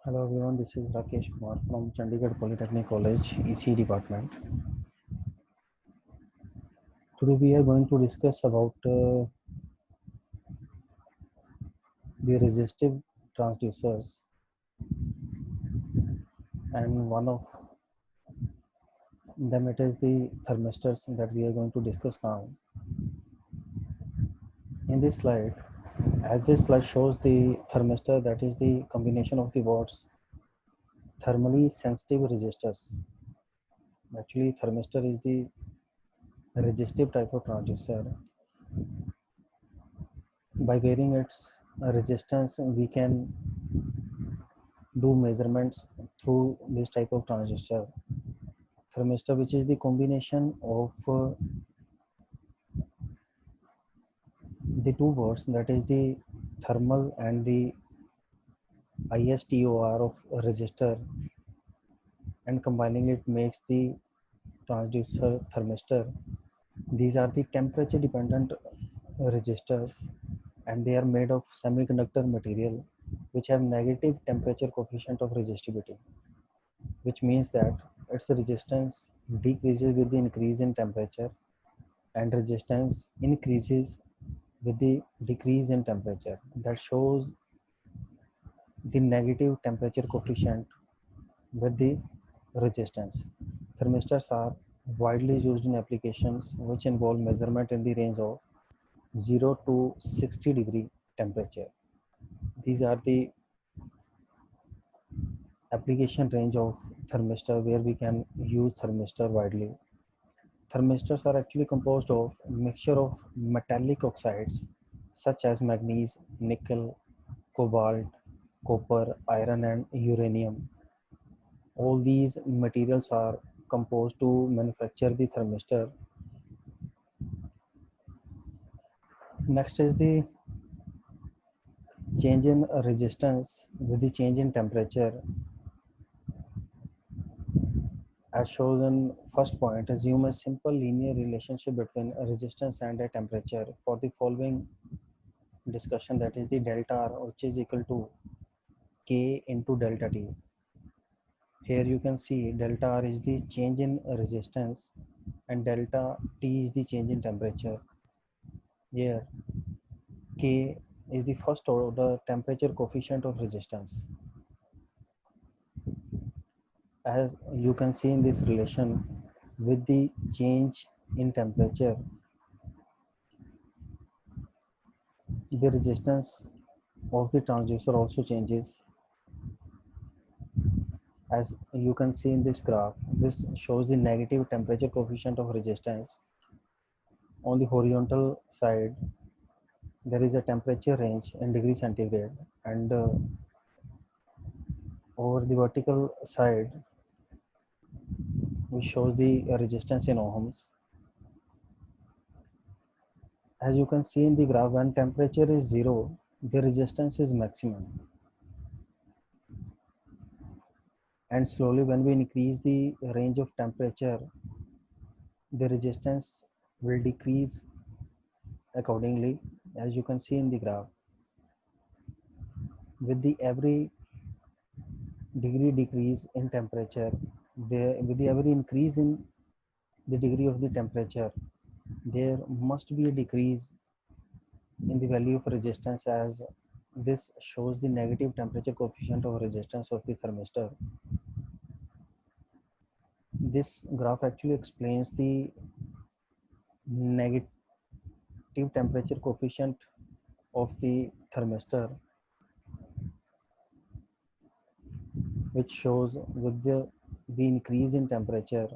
Hello everyone, this is Rakesh Kumar from Chandigarh Polytechnic College, EC department. Today we are going to discuss about the resistive transducers, and one of them it is the thermistors that we are going to discuss now. In this slide, as this slide shows the thermistor, that is the combination of the words thermally sensitive resistors. Actually, thermistor is the resistive type of transducer. By varying its resistance, we can do measurements through this type of transistor. Thermistor, which is the combination of the two words, that is the thermal and the ISTOR of resistor, and combining it makes the transducer thermistor. These are the temperature dependent resistors, and they are made of semiconductor material which have negative temperature coefficient of resistivity, which means that its resistance decreases with the increase in temperature and resistance increases with the decrease in temperature. That shows the negative temperature coefficient with the resistance. Thermistors are widely used in applications which involve measurement in the range of 0 to 60 degree temperature. These are the application range of thermistor where we can use thermistor widely. Thermistors are actually composed of a mixture of metallic oxides such as manganese, nickel, cobalt, copper, iron, and uranium. All these materials are composed to manufacture the thermistor. Next is the change in resistance with the change in temperature. As shown in first point, assume a simple linear relationship between a resistance and a temperature for the following discussion, that is the delta R, which is equal to K into delta T. Here you can see delta R is the change in resistance and delta T is the change in temperature. Here K is the first order temperature coefficient of resistance. As you can see in this relation, with the change in temperature, the resistance of the transducer also changes. As you can see in this graph, this shows the negative temperature coefficient of resistance. On the horizontal side, there is a temperature range in degree centigrade, and over the vertical side, which shows the resistance in ohms. As you can see in the graph, when temperature is 0, the resistance is maximum. And slowly when we increase the range of temperature, the resistance will decrease accordingly, as you can see in the graph. With the every degree decrease in temperature, with the every increase in the degree of the temperature, there must be a decrease in the value of resistance, as this shows the negative temperature coefficient of resistance of the thermistor. This graph actually explains the negative temperature coefficient of the thermistor, which shows with the increase in temperature,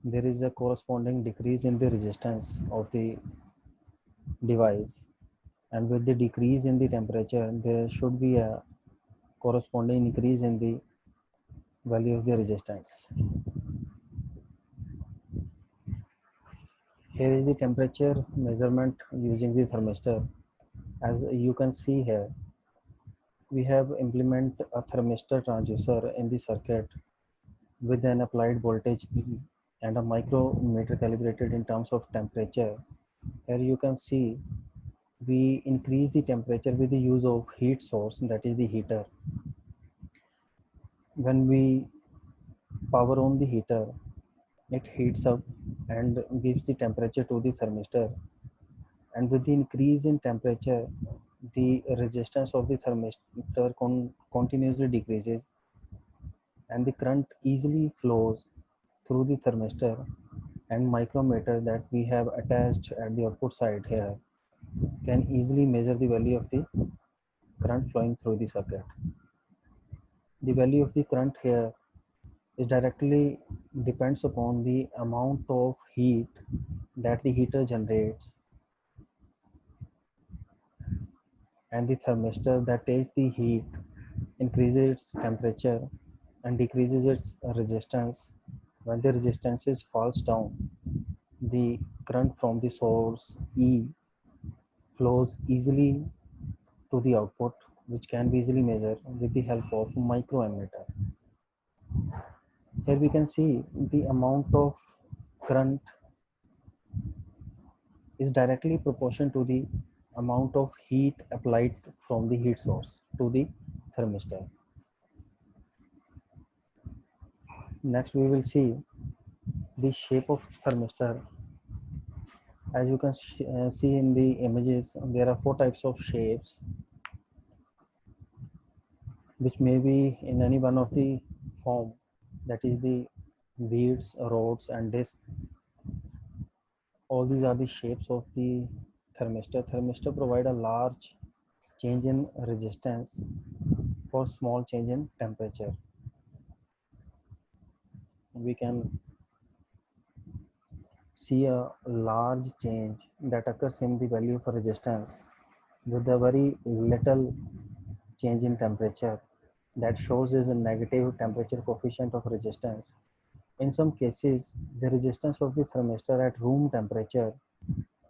there is a corresponding decrease in the resistance of the device, and with the decrease in the temperature, there should be a corresponding increase in the value of the resistance. Here is the temperature measurement using the thermistor. As you can see here, we have implement a thermistor transducer in the circuit with an applied voltage E and a micrometer calibrated in terms of temperature. Here you can see we increase the temperature with the use of heat source, that is the heater. When we power on the heater, it heats up and gives the temperature to the thermistor, and with the increase in temperature, the resistance of the thermistor continuously decreases, and the current easily flows through the thermistor, and micrometer that we have attached at the output side here can easily measure the value of the current flowing through the circuit. The value of the current here is directly depends upon the amount of heat that the heater generates, and the thermistor that takes the heat increases its temperature and decreases its resistance. When the resistance falls down, the current from the source E flows easily to the output, which can be easily measured with the help of microammeter. Here we can see the amount of current is directly proportional to the amount of heat applied from the heat source to the thermistor. Next we will see the shape of thermistor. As you can see in the images, there are four types of shapes, which may be in any one of the form, that is the beads, rods and disc. All these are the shapes of the thermistor. Thermistor provide a large change in resistance for small change in temperature. We can see a large change that occurs in the value of resistance with a very little change in temperature. That shows is a negative temperature coefficient of resistance. In some cases, the resistance of the thermistor at room temperature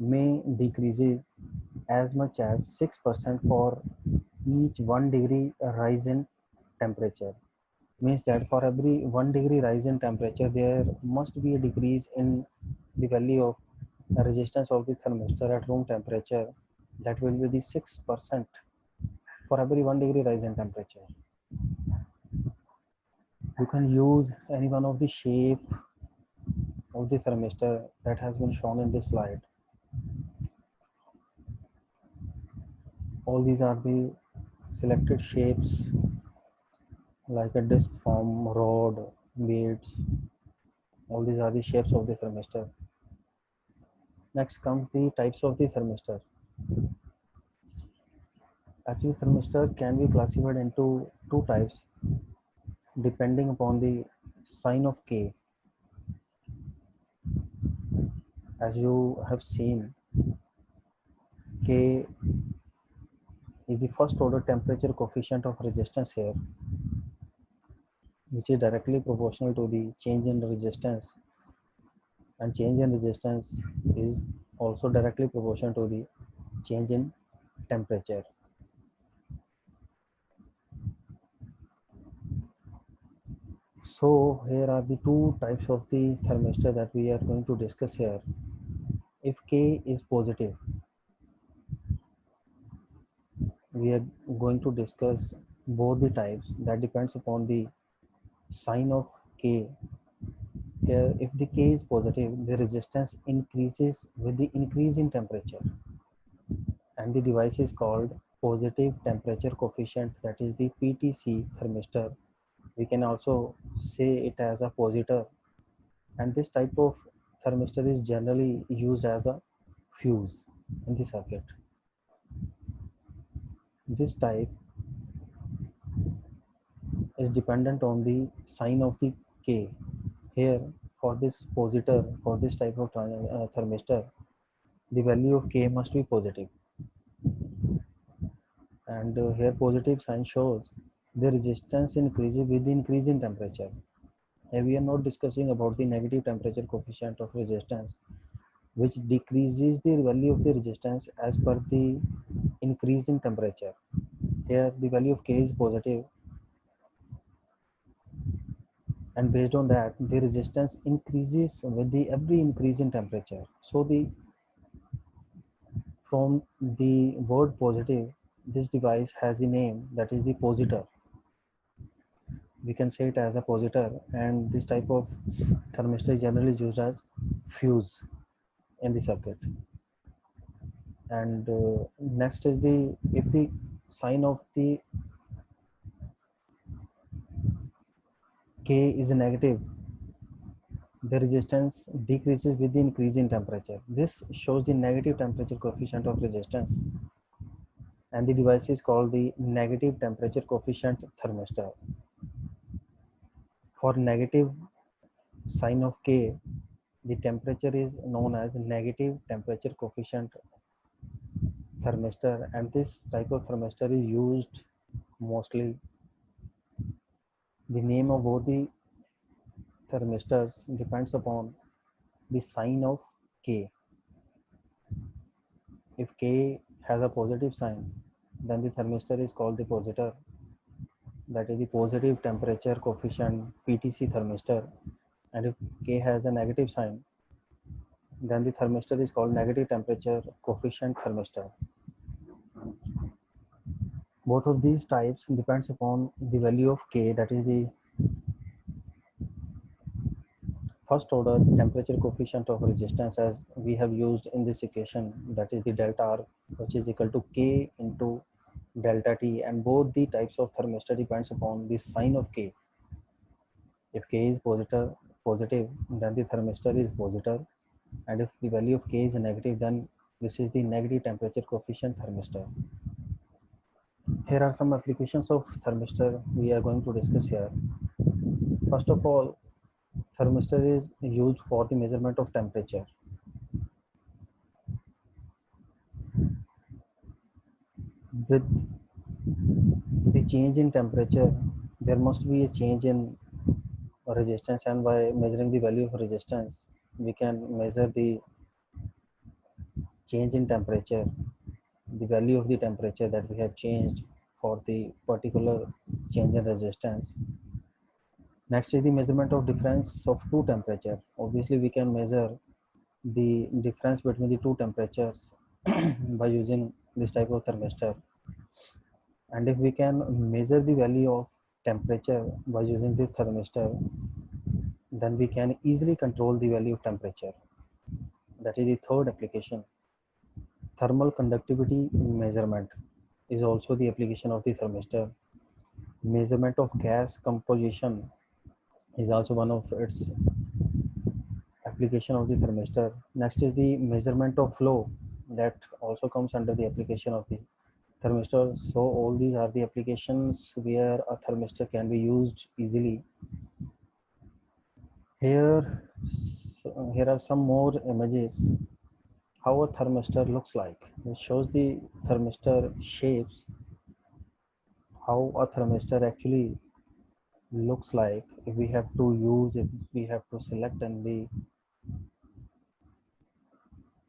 may decreases as much as 6% for each 1 degree rise in temperature. Means that for every 1 degree rise in temperature, there must be a decrease in the value of the resistance of the thermistor at room temperature. That will be the 6% for every 1 degree rise in temperature. You can use any one of the shape of the thermistor that has been shown in this slide. All these are the selected shapes like a disc form, rod, beads. All these are the shapes of the thermistor. Next comes the types of the thermistor. Actually, thermistor can be classified into two types depending upon the sign of K. As you have seen, K is the first order temperature coefficient of resistance here, which is directly proportional to the change in resistance, and change in resistance is also directly proportional to the change in temperature. So here are the two types of the thermistor that we are going to discuss here. If K is positive, we are going to discuss both the types. That depends upon the sign of K. Here, if the K is positive, the resistance increases with the increase in temperature, and the device is called positive temperature coefficient, that is the PTC thermistor. We can also say it as a positor, and this type of thermistor is generally used as a fuse in the circuit. This type is dependent on the sign of the K. Here, for this positor, for this type of thermistor, the value of K must be positive. And here positive sign shows the resistance increases with the increase in temperature. Here we are not discussing about the negative temperature coefficient of resistance, which decreases the value of the resistance as per the increase in temperature. Here the value of K is positive, and based on that the resistance increases with the every increase in temperature. So the from the word positive, this device has the name that is the positor. we can say it as a positor, and this type of thermistor is generally used as fuse in the circuit. And next is the, if the sign of the K is negative, the resistance decreases with the increase in temperature. This shows the negative temperature coefficient of resistance, and the device is called the negative temperature coefficient thermistor. For negative sign of K, the temperature is known as negative temperature coefficient thermistor, and this type of thermistor is used mostly. The name of both the thermistors depends upon the sign of K. If K has a positive sign, then the thermistor is called the positor, that is the positive temperature coefficient PTC thermistor. And if K has a negative sign, then the thermistor is called negative temperature coefficient thermistor. Both of these types depends upon the value of K, that is the first order temperature coefficient of resistance, as we have used in this equation, that is the delta R, which is equal to K into delta T, and both the types of thermistor depends upon the sign of K. If K is positive, then the thermistor is positor, and if the value of K is negative, then this is the negative temperature coefficient thermistor. Here are some applications of thermistor we are going to discuss here. First of all, thermistor is used for the measurement of temperature. With the change in temperature, there must be a change in resistance, and by measuring the value of resistance, we can measure the change in temperature, the value of the temperature that we have changed for the particular change in resistance. Next is the measurement of difference of two temperatures. Obviously, we can measure the difference between the two temperatures by using this type of thermistor. And if we can measure the value of temperature by using this thermistor, then we can easily control the value of temperature. That is the third application. Thermal conductivity measurement is also the application of the thermistor. Measurement of gas composition is also one of its application of the thermistor. Next is the measurement of flow, that also comes under the application of the thermistor. So all these are the applications where a thermistor can be used easily. Here are some more images how a thermistor looks like. It shows the thermistor shapes, how a thermistor actually looks like. If we have to use, if we have to select in the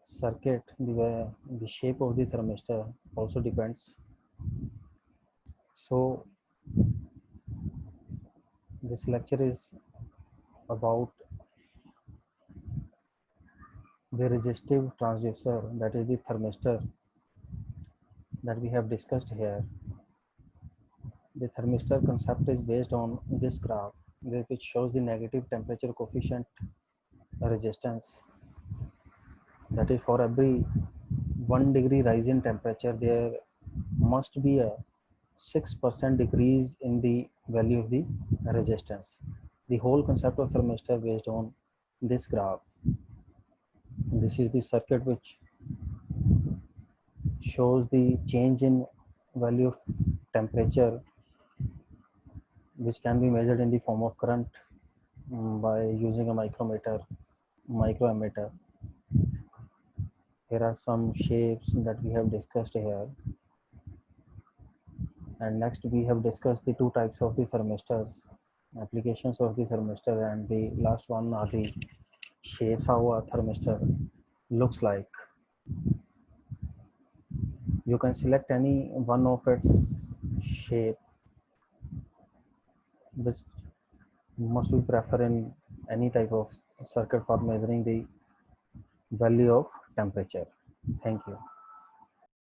circuit, the shape of the thermistor also depends. So this lecture is about the resistive transducer, that is the thermistor that we have discussed here. The thermistor concept is based on this graph, which shows the negative temperature coefficient resistance. That is, for every 1 degree rise in temperature, there must be a 6% decrease in the value of the resistance. The whole concept of thermistor based on this graph. This is the circuit which shows the change in value of temperature, which can be measured in the form of current by using a micrometer, microammeter. Here are some shapes that we have discussed here. And next we have discussed the two types of the thermistors, applications of the thermistor, and the last one are the shapes, how a thermistor looks like. You can select any one of its shape, which must be preferred in any type of circuit for measuring the value of temperature. Thank you.